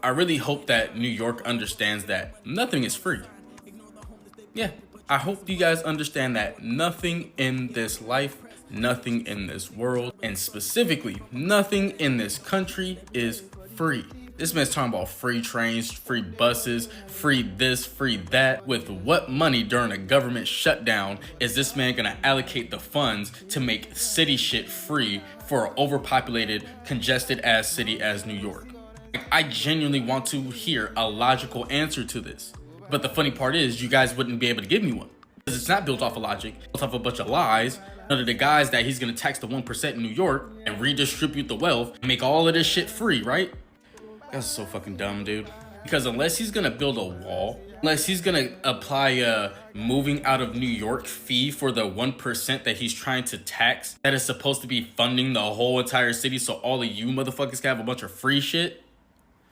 I really hope that New York understands that nothing is free. Yeah, I hope you guys understand that nothing in this life, nothing in this world, and specifically nothing in this country is free. This man's talking about free trains, free buses, free this, free that. With what money during a government shutdown is this man gonna allocate the funds to make city shit free for an overpopulated, congested ass city as New York? I genuinely want to hear a logical answer to this. But the funny part is, you guys wouldn't be able to give me one. Because it's not built off of logic, it's built off a bunch of lies. None of the guys that he's gonna tax the 1% in New York and redistribute the wealth and make all of this shit free, right? That's so fucking dumb, dude. Because unless he's gonna build a wall, unless he's gonna apply a moving out of New York fee for the 1% that he's trying to tax, that is supposed to be funding the whole entire city so all of you motherfuckers can have a bunch of free shit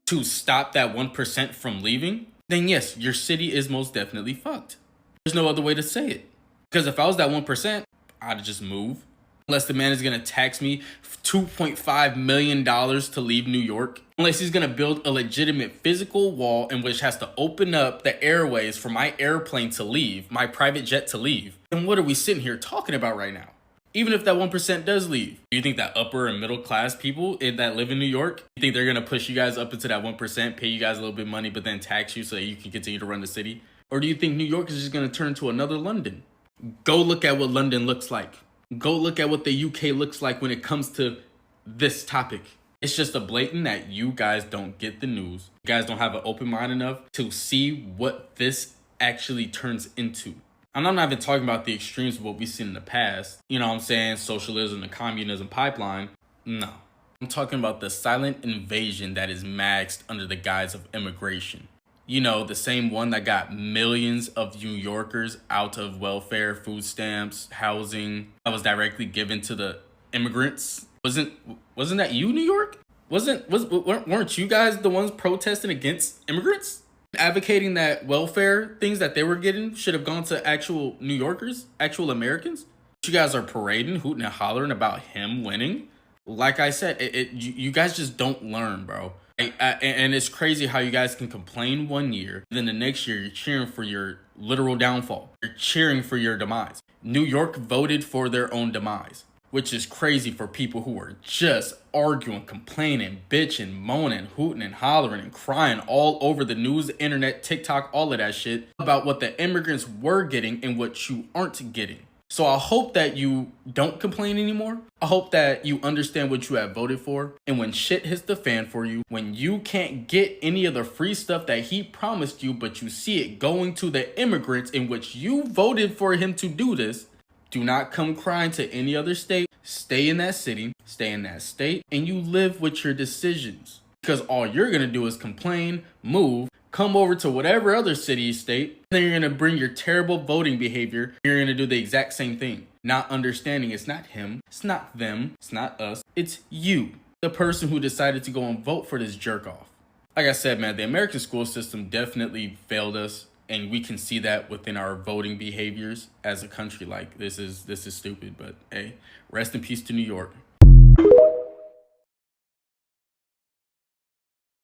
to stop that 1% from leaving, then yes, your city is most definitely fucked. There's no other way to say it. Because if I was that 1%, I'd just move. Unless the man is gonna tax me $2.5 million to leave New York. Unless he's gonna build a legitimate physical wall in which has to open up the airways for my airplane to leave, my private jet to leave. Then what are we sitting here talking about right now? Even if that 1% does leave, do you think that upper and middle class people that live in New York, you think they're gonna push you guys up into that 1%, pay you guys a little bit of money, but then tax you so that you can continue to run the city? Or do you think New York is just gonna turn to another London? Go look at what London looks like. Go look at what the UK looks like when it comes to this topic. It's just a blatant that you guys don't get the news. You guys don't have an open mind enough to see what this actually turns into. And I'm not even talking about the extremes of what we've seen in the past. You know what I'm saying? Socialism, the communism pipeline. No. I'm talking about the silent invasion that is maxed under the guise of immigration. You know, the same one that got millions of New Yorkers out of welfare, food stamps, housing that was directly given to the immigrants. Wasn't that you, New York? Weren't you guys the ones protesting against immigrants? Advocating that welfare things that they were getting should have gone to actual New Yorkers, actual Americans? You guys are parading, hooting and hollering about him winning. Like I said, you guys just don't learn, bro. And it's crazy how you guys can complain one year, then the next year you're cheering for your literal downfall. You're cheering for your demise. New York voted for their own demise, which is crazy for people who are just arguing, complaining, bitching, moaning, hooting and hollering and crying all over the news, internet, TikTok, all of that shit about what the immigrants were getting and what you aren't getting. So I hope that you don't complain anymore. I hope that you understand what you have voted for. And when shit hits the fan for you, when you can't get any of the free stuff that he promised you, but you see it going to the immigrants in which you voted for him to do this, do not come crying to any other state. Stay in that city, stay in that state, and you live with your decisions. Because all you're going to do is complain, move, come over to whatever other city or state, then you're going to bring your terrible voting behavior. You're going to do the exact same thing. Not understanding it's not him, it's not them, it's not us, it's you, the person who decided to go and vote for this jerk off. Like I said, man, the American school system definitely failed us, and we can see that within our voting behaviors as a country. Like, this is stupid, but hey, rest in peace to New York.